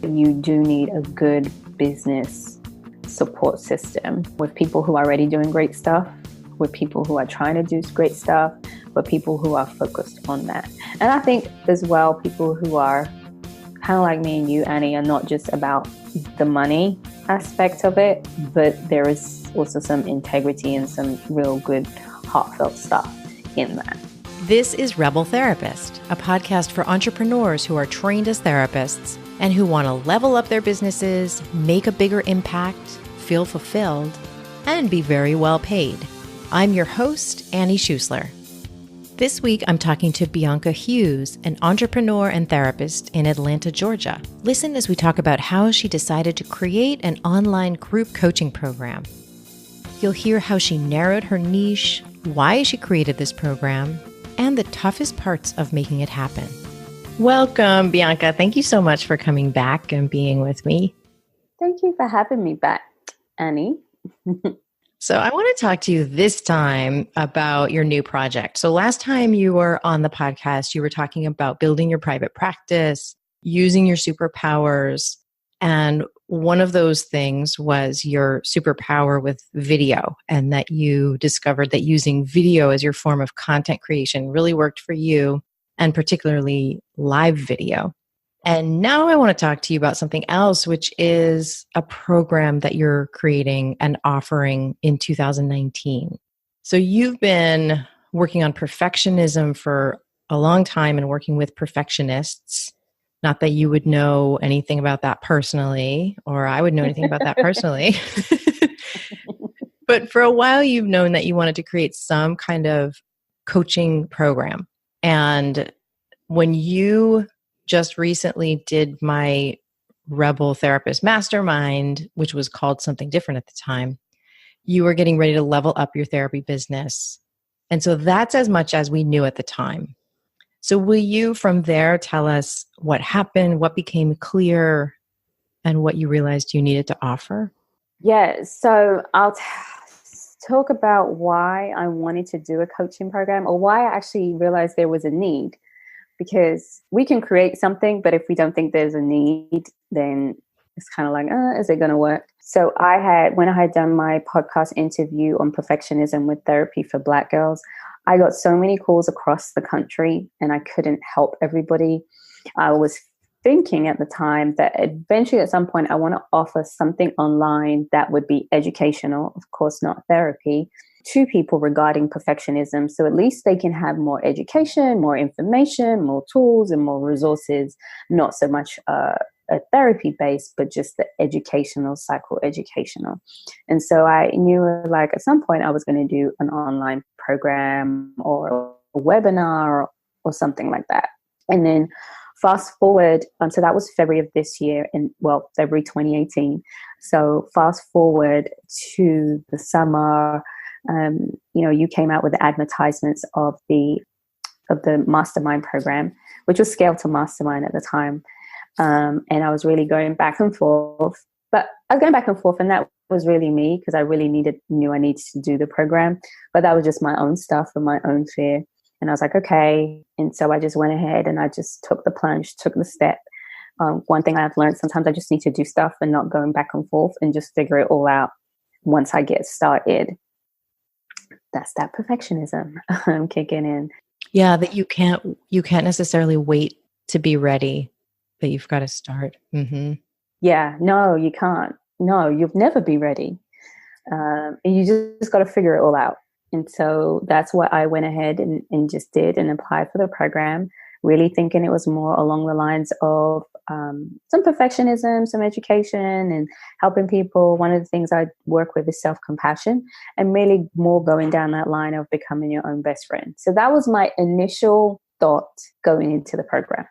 You do need a good business support system with people who are already doing great stuff, with people who are trying to do great stuff, but people who are focused on that. And I think as well, people who are kind of like me and you, Annie, are not just about the money aspect of it, but there is also some integrity and some real good heartfelt stuff in that. This is Rebel Therapist, a podcast for entrepreneurs who are trained as therapists and who want to level up their businesses, make a bigger impact, feel fulfilled, and be very well paid. I'm your host, Annie Schusler. This week, I'm talking to Bianca Hughes, an entrepreneur and therapist in Atlanta, Georgia. Listen as we talk about how she decided to create an online group coaching program. You'll hear how she narrowed her niche, why she created this program, and the toughest parts of making it happen. Welcome, Bianca. Thank you so much for coming back and being with me. Thank you for having me back, Annie. So I want to talk to you this time about your new project. So last time you were on the podcast, you were talking about building your private practice, using your superpowers. And one of those things was your superpower with video, and that you discovered that using video as your form of content creation really worked for you, and particularly live video. And now I want to talk to you about something else, which is a program that you're creating and offering in 2019. So you've been working on perfectionism for a long time and working with perfectionists. Not that you would know anything about that personally, or I would know anything about that personally. But for a while, you've known that you wanted to create some kind of coaching program. And when you just recently did my Rebel Therapist Mastermind, which was called something different at the time, you were getting ready to level up your therapy business. And so that's as much as we knew at the time. So will you from there tell us what happened, what became clear, and what you realized you needed to offer? Yeah, so I'll talk about why I wanted to do a coaching program, or why I actually realized there was a need. Because we can create something, but if we don't think there's a need, then it's kind of like, is it going to work? So when I had done my podcast interview on perfectionism with therapy for Black girls, I got so many calls across the country and I couldn't help everybody. I was thinking at the time that eventually at some point I want to offer something online that would be educational, of course not therapy, to people regarding perfectionism. So at least they can have more education, more information, more tools and more resources, not so much a therapy based, but just the educational, psychoeducational. And so I knew like at some point I was going to do an online program or a webinar or something like that. And then fast forward, so that was February of this year, February 2018. So fast forward to the summer, you came out with the advertisements of the mastermind program, which was scaled to mastermind at the time. And I was really going back and forth, but I was going back and forth, and that was really me because I really knew I needed to do the program, but that was just my own stuff and my own fear. And I was like, okay. And so I just went ahead and I just took the plunge, took the step. One thing I've learned, sometimes I just need to do stuff and not going back and forth and just figure it all out once I get started. That's that perfectionism kicking in. Yeah, that you can't necessarily wait to be ready, that you've got to start. Mm-hmm. Yeah, no, you can't. No, you'll never be ready. And you just got to figure it all out. And so that's what I went ahead and just did and applied for the program, really thinking it was more along the lines of some perfectionism, some education, and helping people. One of the things I work with is self-compassion, and really more going down that line of becoming your own best friend. So that was my initial thought going into the program.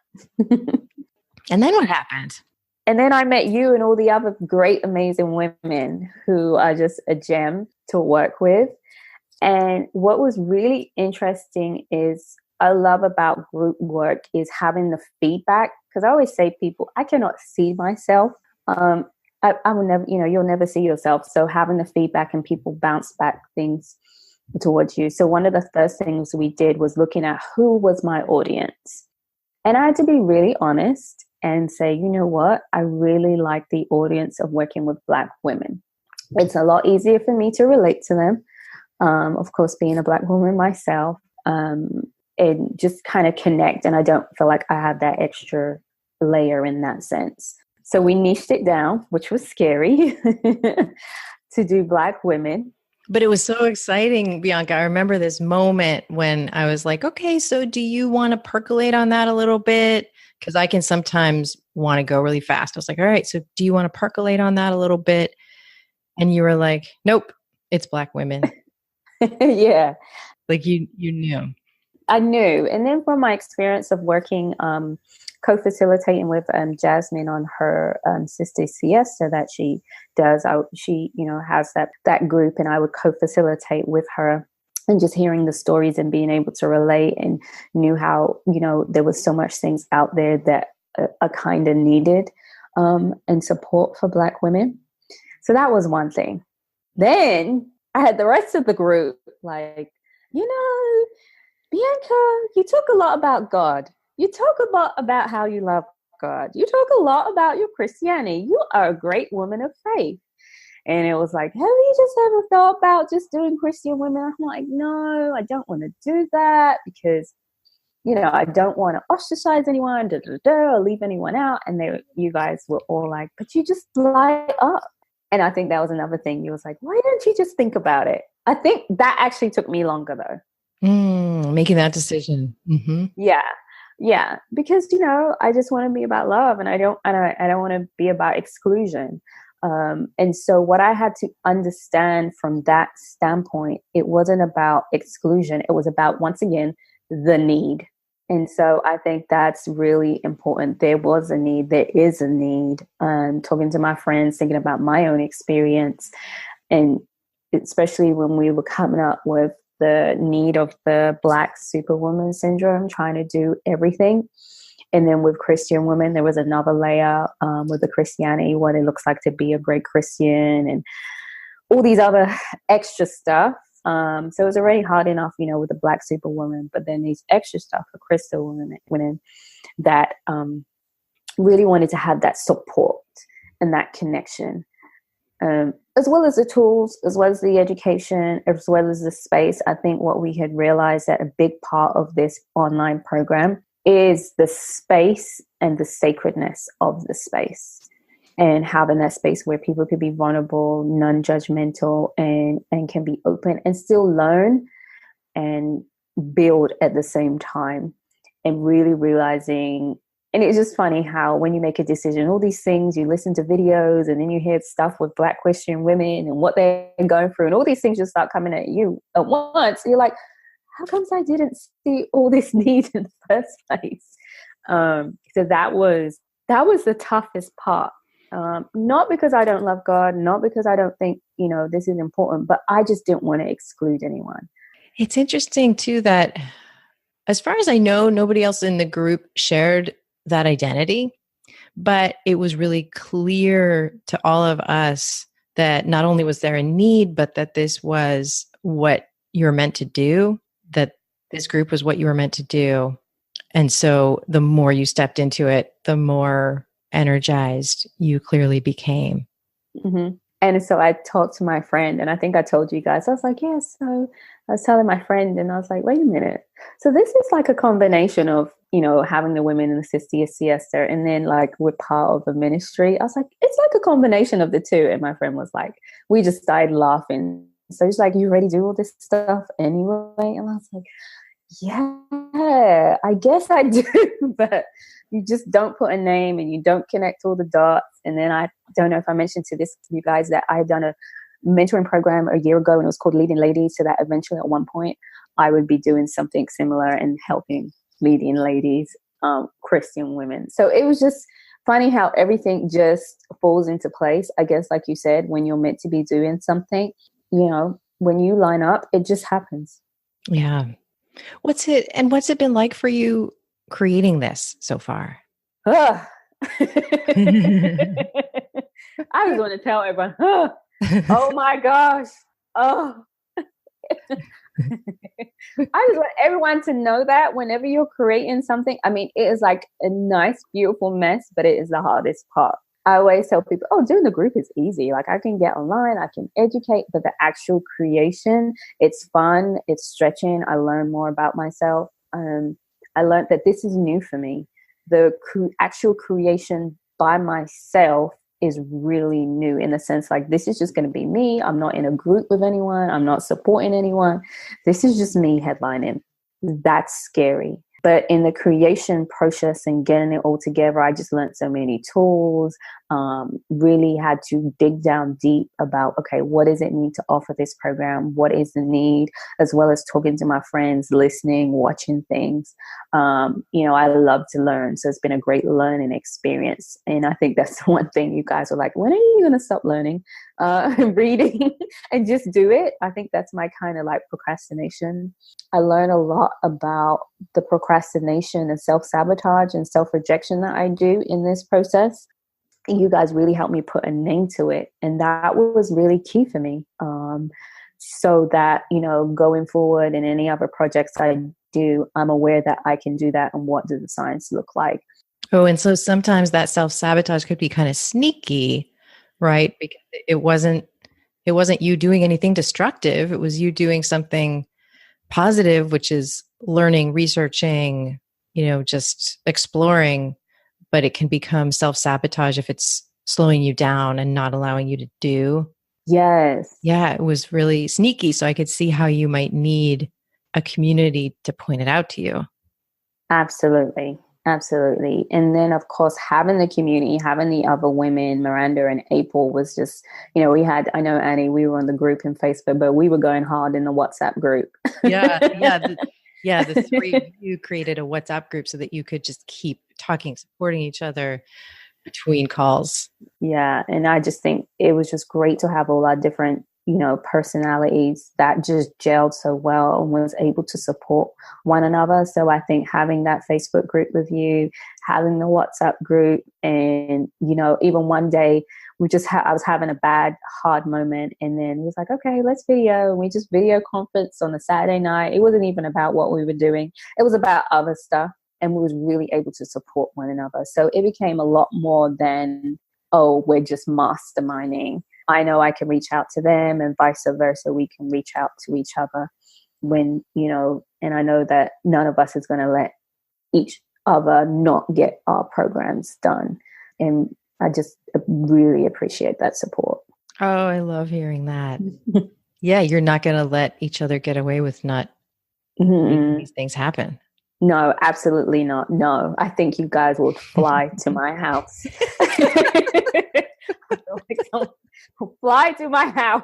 And then what happened? And then I met you and all the other great, amazing women who are just a gem to work with. And what was really interesting is I love about group work is having the feedback, because I always say people, I cannot see myself. I will never, you'll never see yourself. So having the feedback and people bounce back things towards you. So one of the first things we did was looking at who was my audience. And I had to be really honest and say, you know what, I really like the audience of working with Black women. It's a lot easier for me to relate to them. Of course, being a Black woman myself, and just kind of connect. And I don't feel like I have that extra layer in that sense. So we niched it down, which was scary to do Black women. But it was so exciting, Bianca. I remember this moment when I was like, okay, so do you want to percolate on that a little bit? Because I can sometimes want to go really fast. I was like, all right, so do you want to percolate on that a little bit? And you were like, nope, it's Black women. Yeah. Like you knew. I knew. And then from my experience of working, co-facilitating with Jasmine on her Sister Siesta that she does, she, has that group, and I would co-facilitate with her, and just hearing the stories and being able to relate, and knew how, there was so much things out there that I kind of needed, and support for Black women. So that was one thing. Then I had the rest of the group like, Bianca, you talk a lot about God. You talk a lot about how you love God. You talk a lot about your Christianity. You are a great woman of faith. And it was like, have you just ever thought about just doing Christian women? I'm like, no, I don't want to do that because, I don't want to ostracize anyone, or leave anyone out. And you guys were all like, but you just light up. And I think that was another thing. You was like, why don't you just think about it? I think that actually took me longer though. Making that decision. Mm-hmm. Yeah. Because, I just want to be about love, and I don't want to be about exclusion. And so what I had to understand from that standpoint, it wasn't about exclusion. It was about, once again, the need. And so I think that's really important. There was a need. There is a need. Talking to my friends, thinking about my own experience, and especially when we were coming up with the need of the Black superwoman syndrome, trying to do everything. And then with Christian women, there was another layer with the Christianity, what it looks like to be a great Christian, and all these other extra stuff. So it was already hard enough, with the Black superwoman, but then these extra stuff for Christian women that really wanted to have that support and that connection. As well as the tools, as well as the education, as well as the space. I think what we had realized that a big part of this online program is the space and the sacredness of the space, and having that space where people could be vulnerable, non-judgmental, and can be open and still learn and build at the same time, and really realizing. And it's just funny how when you make a decision, all these things, you listen to videos, and then you hear stuff with Black Christian women and what they're going through, and all these things just start coming at you at once. You're like, how comes I didn't see all this need in the first place? So that was the toughest part. Not because I don't love God, not because I don't think, this is important, but I just didn't want to exclude anyone. It's interesting too that, as far as I know, nobody else in the group shared that identity, but it was really clear to all of us that not only was there a need, but that this was what you're meant to do, that this group was what you were meant to do. And so the more you stepped into it, the more energized you clearly became. Mm-hmm. And so I talked to my friend, and I think I told you guys, I was like, yes. Yeah, so I was telling my friend, and I was like, wait a minute. So this is like a combination of, having the women in the Sister Siesta, and then like we're part of a ministry. I was like, it's like a combination of the two. And my friend was like, we just started laughing. So he's like, you ready to do all this stuff anyway? And I was like, yeah, I guess I do. But you just don't put a name, and you don't connect all the dots. And then I don't know if I mentioned to you guys that I had done a mentoring program a year ago, and it was called Leading Ladies. So that eventually at one point I would be doing something similar and helping leading ladies, Christian women. So it was just funny how everything just falls into place. I guess, like you said, when you're meant to be doing something, when you line up, it just happens. Yeah. What's it been like for you creating this so far? I just want to tell everyone, oh my gosh. Oh, I just want everyone to know that whenever you're creating something, I mean, it is like a nice, beautiful mess, but it is the hardest part. I always tell people, oh, doing the group is easy. Like I can get online, I can educate, but the actual creation, it's fun, it's stretching. I learn more about myself. I learned that this is new for me. The actual creation by myself is really new in the sense like this is just going to be me. I'm not in a group with anyone. I'm not supporting anyone. This is just me headlining. That's scary. But in the creation process and getting it all together, I just learned so many tools, really had to dig down deep about, okay, what does it need to offer this program? What is the need? As well as talking to my friends, listening, watching things. I love to learn. So it's been a great learning experience. And I think that's the one thing you guys are like, when are you going to stop learning, reading and just do it? I think that's my kind of like procrastination. I learn a lot about the procrastination and self-sabotage and self-rejection that I do in this process. You guys really helped me put a name to it. And that was really key for me. So that, going forward in any other projects I do, I'm aware that I can do that and what does the science look like. Oh, and so sometimes that self-sabotage could be kind of sneaky, right? Because it wasn't you doing anything destructive. It was you doing something positive, which is learning, researching, just exploring, but it can become self-sabotage if it's slowing you down and not allowing you to do. Yes. Yeah, it was really sneaky. So I could see how you might need a community to point it out to you. Absolutely. Absolutely. And then, of course, having the community, having the other women, Miranda and April was just, I know Annie, we were on the group in Facebook, but we were going hard in the WhatsApp group. Yeah. The three of you created a WhatsApp group so that you could just keep talking, supporting each other between calls. Yeah. And I just think it was just great to have all our different, personalities that just gelled so well and was able to support one another. So I think having that Facebook group with you, having the WhatsApp group, and, even one day we just I was having a hard moment. And then it was like, okay, let's video. And we just video conference on a Saturday night. It wasn't even about what we were doing. It was about other stuff. And we was really able to support one another. So it became a lot more than, oh, we're just masterminding. I know I can reach out to them and vice versa. We can reach out to each other when, and I know that none of us is going to let each other not get our programs done. And I just really appreciate that support. Oh, I love hearing that. Yeah, you're not going to let each other get away with not making these things happen. No, absolutely not. No, I think you guys would fly to my house. Fly to my house.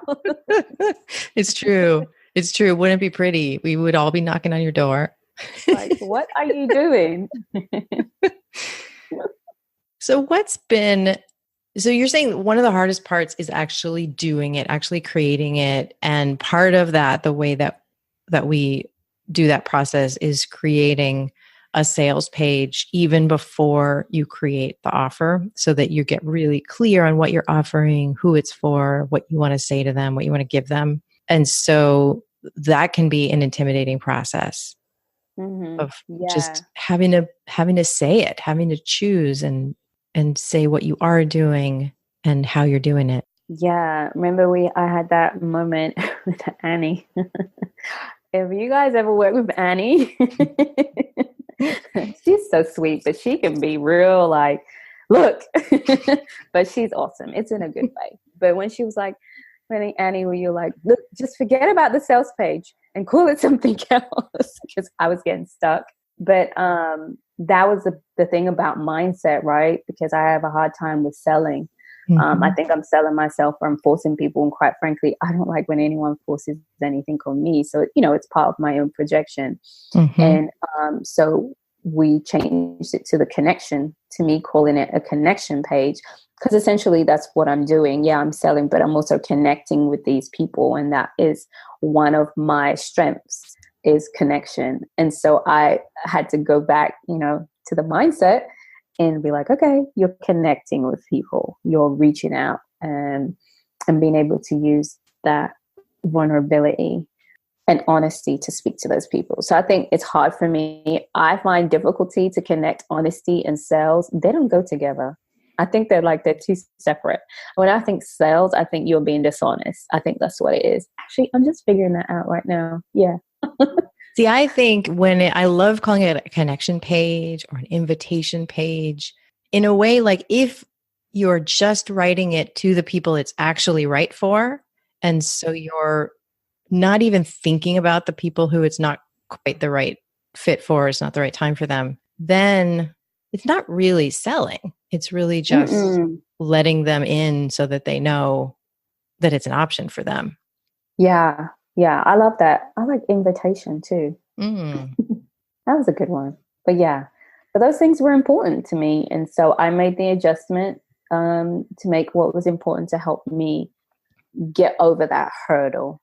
It's true. It's true. It wouldn't be pretty. We would all be knocking on your door. Like, what are you doing? So you're saying one of the hardest parts is actually doing it, actually creating it. And part of that, the way that we do that process is creating a sales page even before you create the offer so that you get really clear on what you're offering, who it's for, what you want to say to them, what you want to give them. And so that can be an intimidating process of just having to say it, having to choose and say what you are doing and how you're doing it. Yeah. Remember I had that moment with Annie. If you guys ever work with Annie, she's so sweet, but she can be real like, look, but she's awesome. It's in a good way. But when she was like, Annie, where you're like, look, just forget about the sales page and call it something else because I was getting stuck. But that was the thing about mindset, right? Because I have a hard time with selling. I think I'm selling myself or I'm forcing people. And quite frankly, I don't like when anyone forces anything on me. So, it's part of my own projection. And so we changed it to the connection, to me calling it a connection page, because essentially that's what I'm doing. Yeah, I'm selling, but I'm also connecting with these people. And that is one of my strengths is connection. And so I had to go back, to the mindset and be like, okay, you're connecting with people, you're reaching out and being able to use that vulnerability. and honesty to speak to those people. So I think it's hard for me. I find difficulty to connect honesty and sales. They don't go together. I think they're two separate. When I think sales, I think you're being dishonest. I think that's what it is. Actually, I'm just figuring that out right now. Yeah. See, I think I love calling it a connection page or an invitation page in a way, like if you're just writing it to the people it's actually right for. And so you're not even thinking about the people who it's not quite the right fit for, it's not the right time for them, then it's not really selling. It's really just letting them in so that they know that it's an option for them. Yeah. Yeah. I love that. I like invitation too. Mm. That was a good one. But yeah, but those things were important to me. And so I made the adjustment to make what was important to help me get over that hurdle.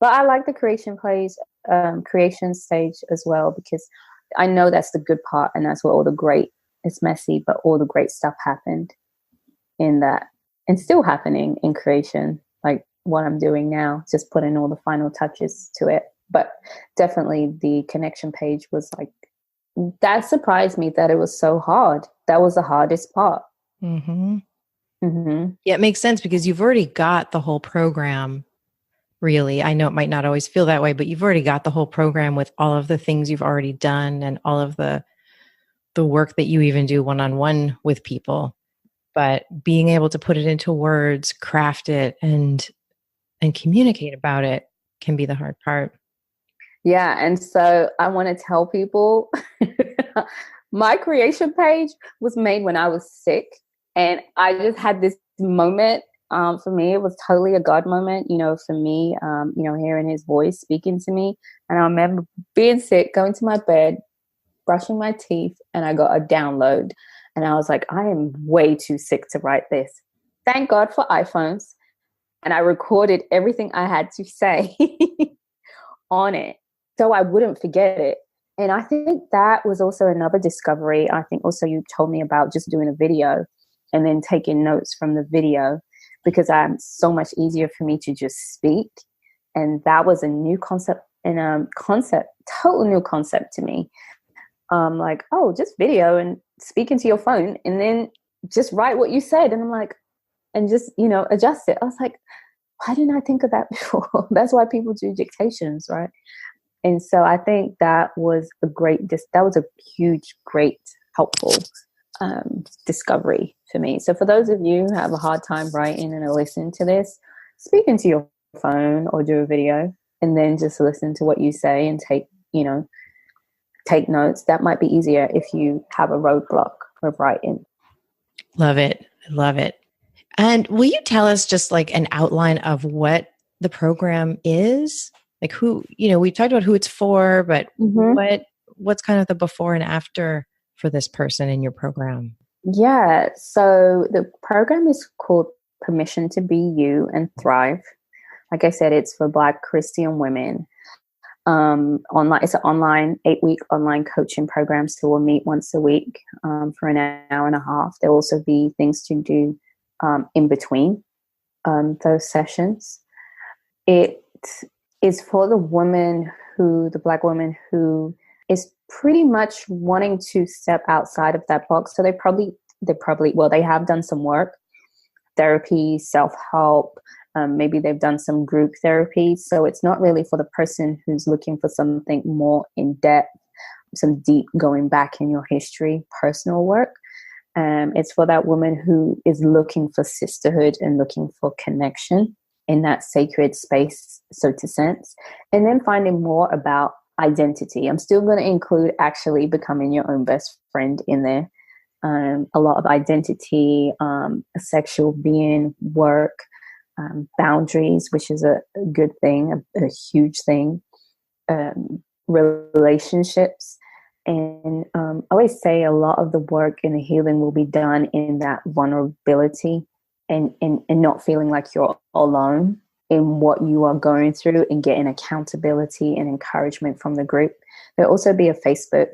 But I like the creation stage as well, because I know that's the good part, and that's where it's messy, but all the great stuff happened in that, and still happening in creation, like what I'm doing now, just putting all the final touches to it. But definitely the connection page was like, that surprised me that it was so hard. That was the hardest part. Mm-hmm. Mm-hmm. Yeah, it makes sense because you've already got the whole program. Really, I know it might not always feel that way, but you've already got the whole program with all of the things you've already done and all of the work that you even do one-on-one with people. But being able to put it into words, craft it, and communicate about it can be the hard part. Yeah, and so I want to tell people my creation page was made when I was sick, and I just had this moment. For me, it was totally a God moment, for me, hearing his voice speaking to me. And I remember being sick, going to my bed, brushing my teeth, and I got a download. And I was like, I am way too sick to write this. Thank God for iPhones. And I recorded everything I had to say on it, so I wouldn't forget it. And I think that was also another discovery. I think also you told me about just doing a video and then taking notes from the video, because so much easier for me to just speak. And that was a new concept, and total new concept to me. Like, oh, just video and speak into your phone and then just write what you said. And I'm like, and just, adjust it. I was like, why didn't I think of that before? That's why people do dictations, right? And so I think that was a huge, great, helpful discovery for me. So for those of you who have a hard time writing and are listening to this, speak into your phone or do a video and then just listen to what you say and take notes. That might be easier if you have a roadblock of writing. Love it. Love it. And will you tell us just like an outline of what the program is? Like we talked about who it's for, but what's kind of the before and after for this person in your program? Yeah. So the program is called Permission to Be You and Thrive. Like I said, it's for Black Christian women. Online. It's an 8-week online coaching program. So we'll meet once a week for an hour and a half. There'll also be things to do in between those sessions. It is for the Black woman who is pretty much wanting to step outside of that box. So they have done some work, therapy, self-help. Maybe they've done some group therapy. So it's not really for the person who's looking for something more in depth, some deep going back in your history, personal work. It's for that woman who is looking for sisterhood and looking for connection in that sacred space, so to sense. And then finding more about identity. I'm still going to include actually becoming your own best friend in there. A lot of identity, sexual being work, boundaries, which is a good thing, a huge thing, relationships. And I always say a lot of the work and the healing will be done in that vulnerability and not feeling like you're alone in what you are going through, and getting accountability and encouragement from the group. There'll also be a Facebook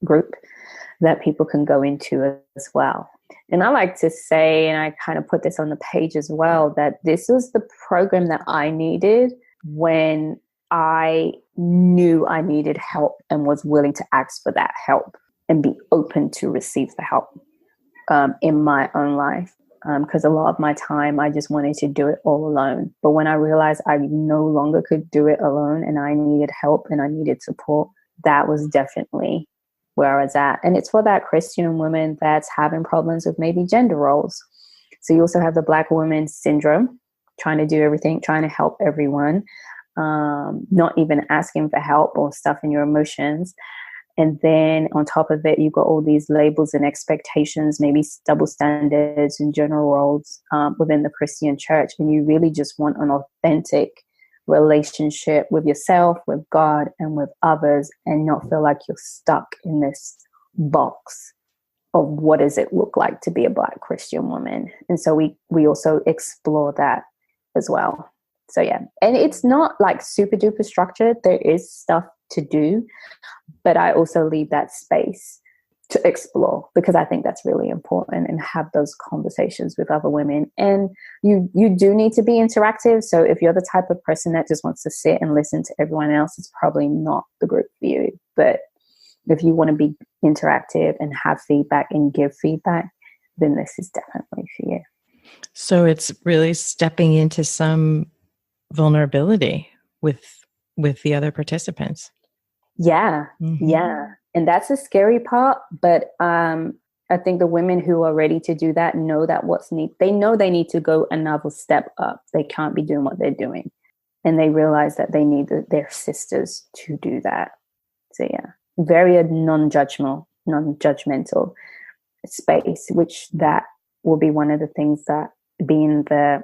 group that people can go into as well. And I like to say, and I kind of put this on the page as well, that this was the program that I needed when I knew I needed help and was willing to ask for that help and be open to receive the help in my own life. Because a lot of my time, I just wanted to do it all alone. But when I realized I no longer could do it alone and I needed help and I needed support, that was definitely where I was at. And it's for that Christian woman that's having problems with maybe gender roles. So you also have the Black woman syndrome, trying to do everything, trying to help everyone, not even asking for help or stuffing your emotions. And then on top of it, you've got all these labels and expectations, maybe double standards and general roles within the Christian church. And you really just want an authentic relationship with yourself, with God, and with others, and not feel like you're stuck in this box of what does it look like to be a Black Christian woman. And so we also explore that as well. So yeah, and it's not like super duper structured. There is stuff to do, but I also leave that space to explore because I think that's really important and have those conversations with other women. And you do need to be interactive. So if you're the type of person that just wants to sit and listen to everyone else, it's probably not the group for you. But if you want to be interactive and have feedback and give feedback, then this is definitely for you. So it's really stepping into some vulnerability with the other participants. Yeah. Mm-hmm. Yeah. And that's the scary part. But I think the women who are ready to do that know that they know they need to go another step up. They can't be doing what they're doing. And they realize that they need their sisters to do that. So yeah, very non-judgmental space, which that will be one of the things that being the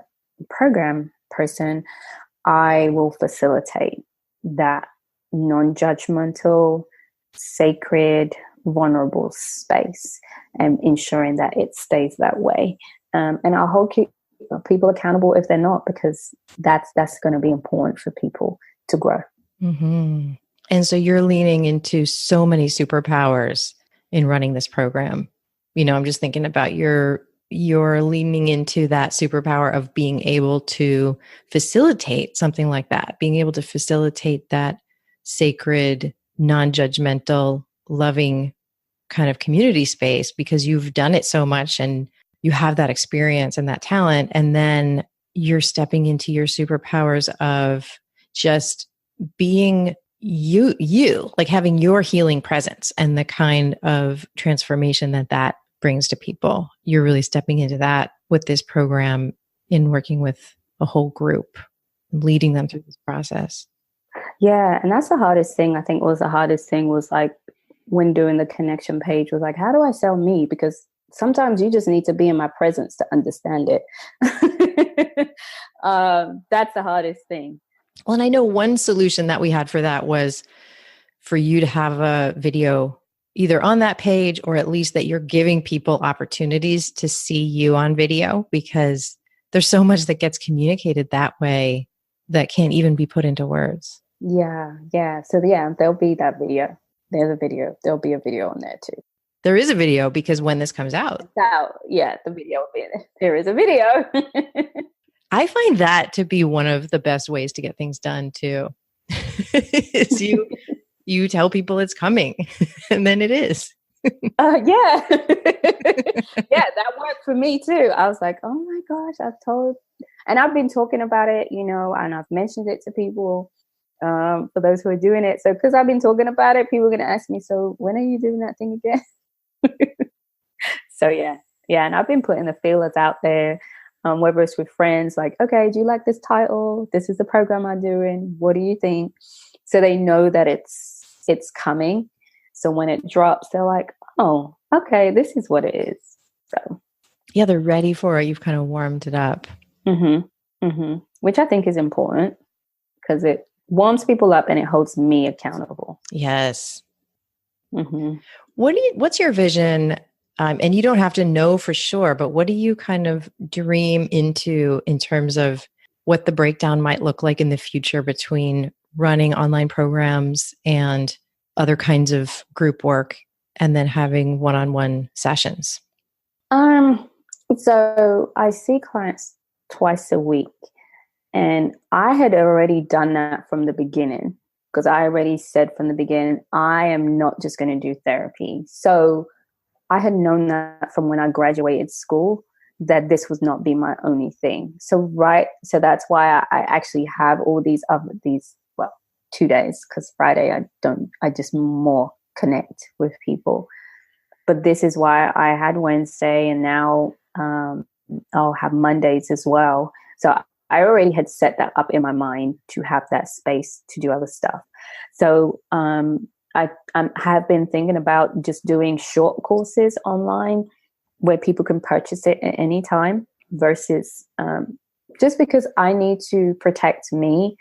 program person, I will facilitate that non-judgmental, sacred, vulnerable space and ensuring that it stays that way. And I'll hold people accountable if they're not, because that's going to be important for people to grow. Mm-hmm. And so you're leaning into so many superpowers in running this program. I'm just thinking about you're leaning into that superpower of being able to facilitate something like that, being able to facilitate that sacred, non-judgmental, loving kind of community space because you've done it so much and you have that experience and that talent. And then you're stepping into your superpowers of just being you, like having your healing presence and the kind of transformation that brings to people. You're really stepping into that with this program in working with a whole group, leading them through this process. Yeah. And that's the hardest thing. I think the hardest thing was like when doing the connection page was like, how do I sell me? Because sometimes you just need to be in my presence to understand it. That's the hardest thing. Well, and I know one solution that we had for that was for you to have a video either on that page or at least that you're giving people opportunities to see you on video, because there's so much that gets communicated that way that can't even be put into words. Yeah. Yeah. So yeah, there'll be that video. There's a video. There'll be a video on there too. There is a video because when this comes out. Yeah, the video will be there. There is a video. I find that to be one of the best ways to get things done too. Is you tell people it's coming and then it is. Yeah. Yeah, that worked for me too. I was like, oh my gosh, and I've been talking about it, and I've mentioned it to people for those who are doing it. So because I've been talking about it, people are going to ask me, so when are you doing that thing again? So yeah. And I've been putting the feelers out there, whether it's with friends, like, okay, do you like this title? This is the program I'm doing. What do you think? So they know that it's coming. So when it drops, they're like, oh, okay, this is what it is. So yeah, they're ready for it. You've kind of warmed it up. Mm-hmm. Mm-hmm. Which I think is important because it warms people up and it holds me accountable. Yes. Mm-hmm. What's your vision? And you don't have to know for sure, but what do you kind of dream into in terms of what the breakdown might look like in the future between running online programs and other kinds of group work and then having one-on-one sessions? Um, so I see clients twice a week, and I had already done that from the beginning because I already said from the beginning, I am not just going to do therapy. So I had known that from when I graduated school that this would not be my only thing. So that's why I actually have all well, 2 days because Friday I just more connect with people. But this is why I had Wednesday, and now I'll have Mondays as well. So I already had set that up in my mind to have that space to do other stuff. So I have been thinking about just doing short courses online where people can purchase it at any time versus just because I need to protect me.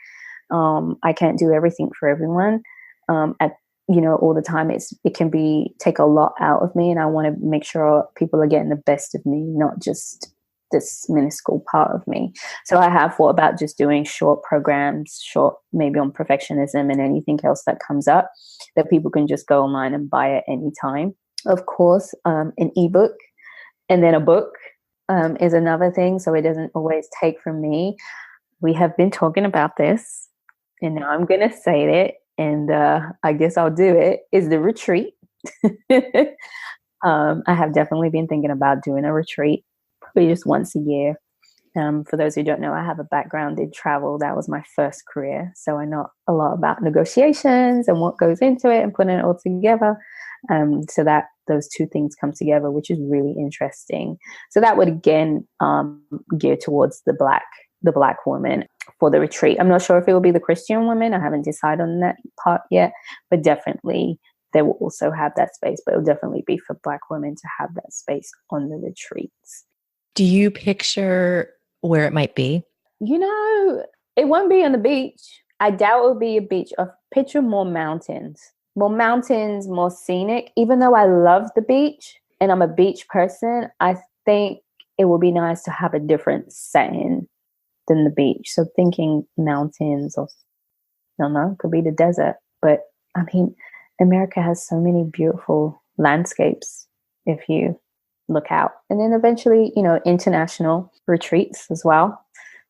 I can't do everything for everyone. At all the time, it can take a lot out of me, and I want to make sure people are getting the best of me, not just this minuscule part of me. So I have thought about just doing short programs, short maybe on perfectionism and anything else that comes up that people can just go online and buy at any time. Of course, an ebook and then a book is another thing, so it doesn't always take from me. We have been talking about this, and now I'm going to say it, and I guess I'll do it, is the retreat. I have definitely been thinking about doing a retreat, probably just once a year. For those who don't know, I have a background in travel. That was my first career. So I know a lot about negotiations and what goes into it and putting it all together. So that those two things come together, which is really interesting. So that would again gear towards the black woman for the retreat. I'm not sure if it will be the Christian woman. I haven't decided on that part yet, but definitely they will also have that space. But it'll definitely be for Black women to have that space on the retreats. Do you picture where it might be? It won't be on the beach. I doubt it will be a beach. I picture more mountains, more scenic. Even though I love the beach and I'm a beach person, I think it would be nice to have a different setting than the beach. So thinking mountains, or I don't know, could be the desert. But I mean, America has so many beautiful landscapes if you look out. And then eventually, international retreats as well.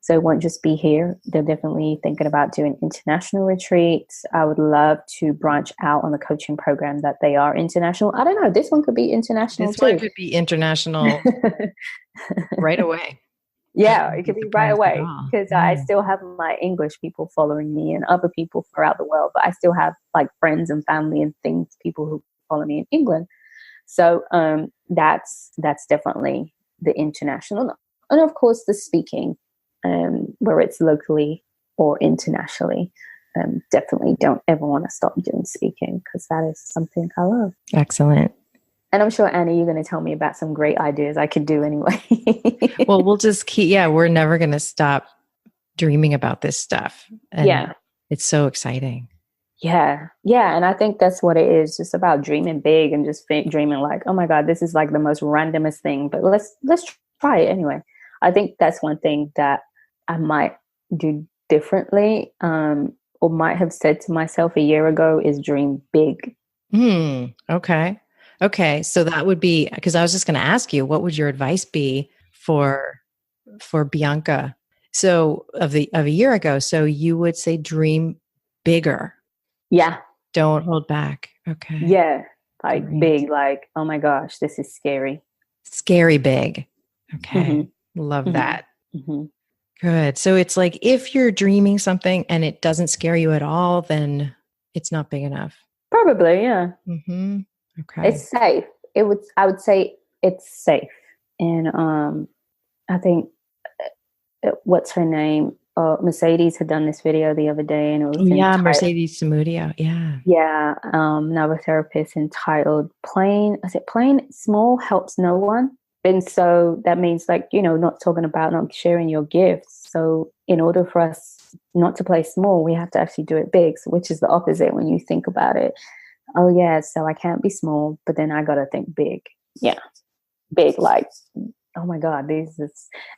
So it won't just be here. They're definitely thinking about doing international retreats. I would love to branch out on the coaching program that they are international. I don't know. This one could be international This too. one could be international right away. Yeah, it could be right away because I Mm. still have my English people following me and other people throughout the world, but I still have like friends and family and things, people who follow me in England. So that's definitely the international, and of course the speaking, where it's locally or internationally. Definitely don't ever want to stop doing speaking because that is something I love. Excellent. And I'm sure, Annie, you're going to tell me about some great ideas I could do anyway. Well, we'll just we're never going to stop dreaming about this stuff. And it's so exciting. Yeah. Yeah. And I think that's what it is. Just about dreaming big and just dreaming like, oh my God, this is like the most randomest thing, but let's try it anyway. I think that's one thing that I might do differently, or might have said to myself a year ago, is dream big. Okay. So that would be, because I was just going to ask you, what would your advice be for Bianca? So of a year ago, so you would say dream bigger. Yeah. Don't hold back. Okay. Yeah. Like big, like, oh my gosh, this is scary. Scary big. Okay. Mm-hmm. Love that. Mm-hmm. Good. So it's like if you're dreaming something and it doesn't scare you at all, then it's not big enough. Probably, yeah. Mm-hmm. Okay. It's safe. I would say it's safe. And I think what's her name? Mercedes had done this video the other day, and it was Mercedes Samudio. Yeah, another therapist, entitled "Plain." I said, "Plain small helps no one," and so that means like not talking about not sharing your gifts. So in order for us not to play small, we have to actually do it big, which is the opposite when you think about it. Oh yeah, so I can't be small, but then I gotta think big. Yeah, big, like, oh my God,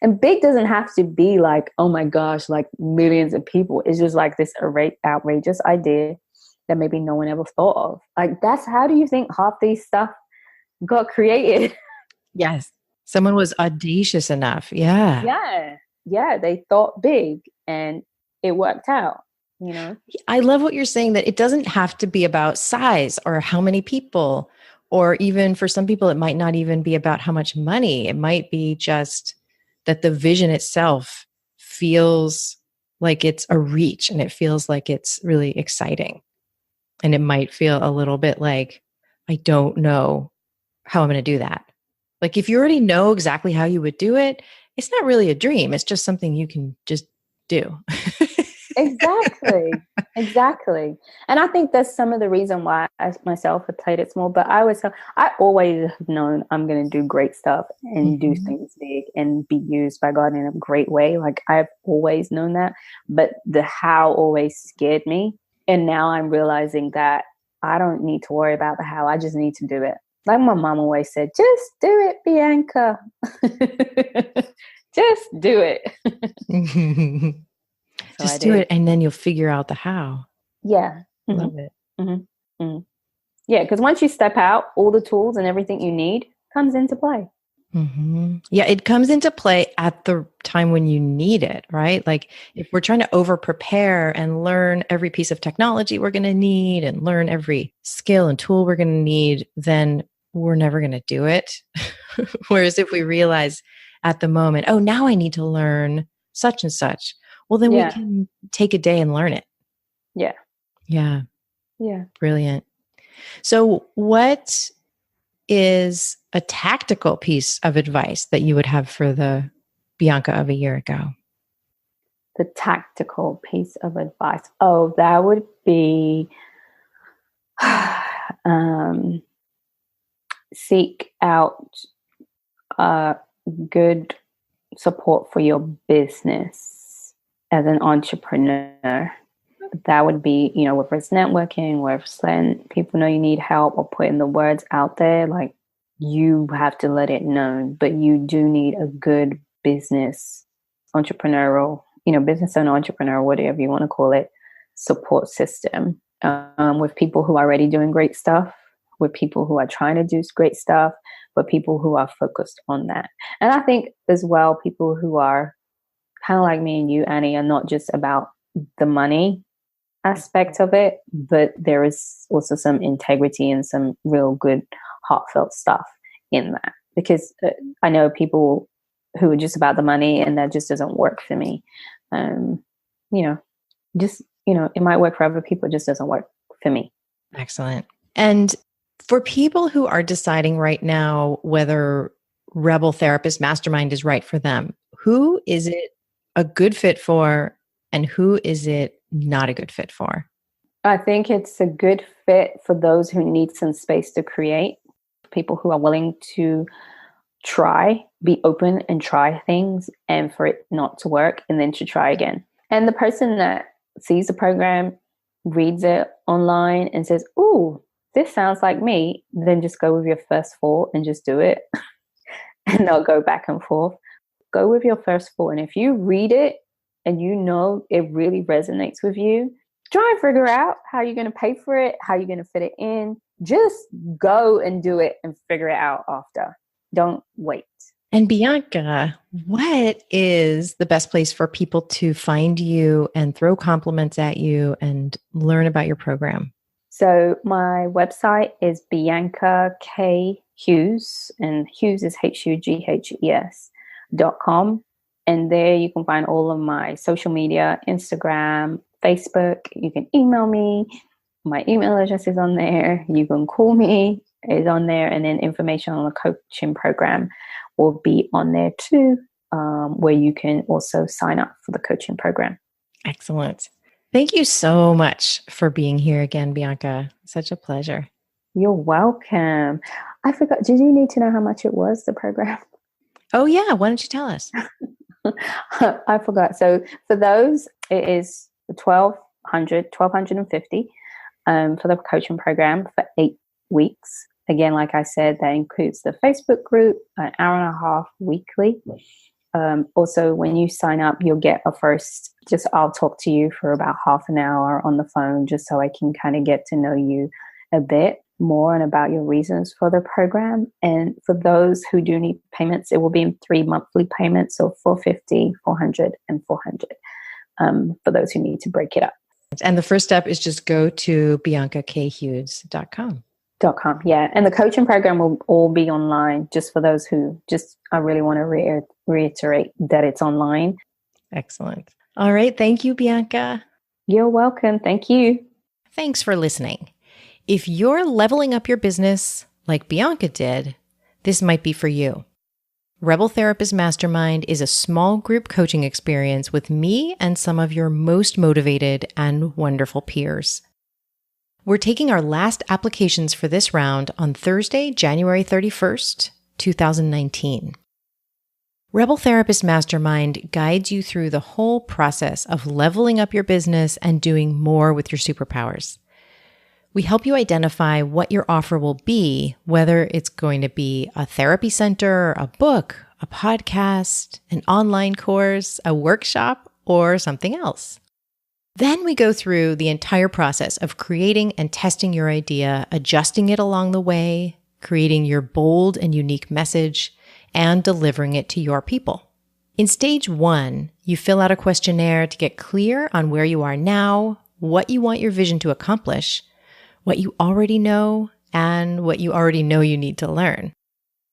and big doesn't have to be like, oh my gosh, like millions of people. It's just like this outrageous idea that maybe no one ever thought of. Like, how do you think half these stuff got created? Yes. Someone was audacious enough. Yeah. Yeah. Yeah. They thought big and it worked out, you know? I love what you're saying that it doesn't have to be about size or how many people, or even for some people, it might not even be about how much money. It might be just that the vision itself feels like it's a reach and it feels like it's really exciting. And it might feel a little bit like, I don't know how I'm going to do that. Like if you already know exactly how you would do it, it's not really a dream. It's just something you can just do. Exactly. Exactly. And I think that's some of the reason why I myself have played it small. But I always have known I'm going to do great stuff and do Mhm. things big and be used by God in a great way. Like I've always known that. But the how always scared me. And now I'm realizing that I don't need to worry about the how. I just need to do it. Like my mom always said, just do it, Bianca. Just do it. So I Just do did. it and then you'll figure out the how. Yeah. Love Mm-hmm. it. Mm-hmm. Mm-hmm. Yeah, because once you step out, all the tools and everything you need comes into play. Yeah, it comes into play at the time when you need it, right? Like if we're trying to over prepare and learn every piece of technology we're going to need and learn every skill and tool we're going to need, then we're never going to do it. Whereas if we realize at the moment, oh, now I need to learn such and such, well, then we Yeah. can take a day and learn it. Yeah. Yeah, Yeah. brilliant. So, what is a tactical piece of advice that you would have for the Bianca of a year ago? The tactical piece of advice. Oh, that would be um, seek out good support for your business as an entrepreneur. That would be, whether it's networking, whether it's letting people know you need help or putting the words out there, like you have to let it known. But you do need a good business, entrepreneurial, business owner, entrepreneur, whatever you want to call it, support system with people who are already doing great stuff, with people who are trying to do great stuff, but people who are focused on that. And I think as well, people who are kind of like me and you, Annie, are not just about the money aspect of it, but there is also some integrity and some real good heartfelt stuff in that. Because I know people who are just about the money, and that just doesn't work for me. Um, you know, it might work for other people, it just doesn't work for me. Excellent. And for people who are deciding right now whether Rebel Therapist Mastermind is right for them, who is it a good fit for and who is it not a good fit for? I think it's a good fit for those who need some space to create, people who are willing to be open and try things, and for it not to work and then to try again. And the person that sees the program, reads it online and says, "Ooh, this sounds like me," then just go with your first thought and just do it. And they'll go back and forth. Go with your first thought. And if you read it and it really resonates with you, try and figure out how you're going to pay for it, how you're going to fit it in. Just go and do it and figure it out after. Don't wait. And Bianca, what is the best place for people to find you and throw compliments at you and learn about your program? So my website is Bianca K Hughes, and Hughes is HUGHES.com. And there you can find all of my social media, Instagram, Facebook. You can email me. My email address is on there. You can call me, is on there. And then information on the coaching program will be on there too, where you can also sign up for the coaching program. Excellent. Thank you so much for being here again, Bianca. Such a pleasure. You're welcome. I forgot. Did you need to know how much it was, the program? Oh, yeah. Why don't you tell us? I forgot. So for those, it is 1250 for the coaching program for 8 weeks. Again, like I said, that includes the Facebook group, an hour and a half weekly. Also, when you sign up, you'll get I'll talk to you for about half an hour on the phone, just so I can kind of get to know you a bit. more and about your reasons for the program. And for those who do need payments, it will be in 3 monthly payments, so 450, 400, and 400, for those who need to break it up. And the first step is just go to biancahughes.com. Yeah. And the coaching program will all be online, just for those who I really want to reiterate that it's online. Excellent. All right. Thank you, Bianca. You're welcome. Thank you. Thanks for listening. If you're leveling up your business like Bianca did, this might be for you. Rebel Therapist Mastermind is a small group coaching experience with me and some of your most motivated and wonderful peers. We're taking our last applications for this round on Thursday, January 31st, 2019. Rebel Therapist Mastermind guides you through the whole process of leveling up your business and doing more with your superpowers. We help you identify what your offer will be, whether it's going to be a therapy center, a book, a podcast, an online course, a workshop, or something else. Then we go through the entire process of creating and testing your idea, adjusting it along the way, creating your bold and unique message, and delivering it to your people. In stage 1, you fill out a questionnaire to get clear on where you are now, what you want your vision to accomplish, what you already know, and what you already know you need to learn.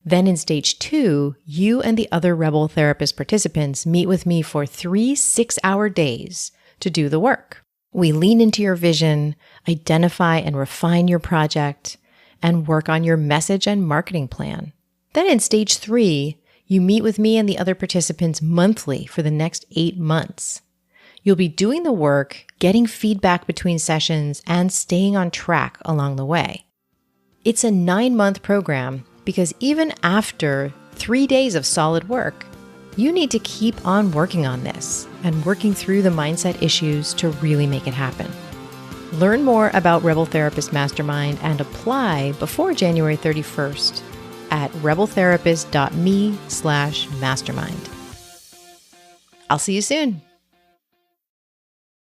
Then in stage 2, you and the other Rebel Therapist participants meet with me for 3 6-hour days to do the work. We lean into your vision, identify and refine your project, and work on your message and marketing plan. Then in stage 3, you meet with me and the other participants monthly for the next 8 months. You'll be doing the work, getting feedback between sessions, and staying on track along the way. It's a 9-month program because even after 3 days of solid work, you need to keep on working on this and working through the mindset issues to really make it happen. Learn more about Rebel Therapist Mastermind and apply before January 31st at rebeltherapist.me/mastermind. I'll see you soon.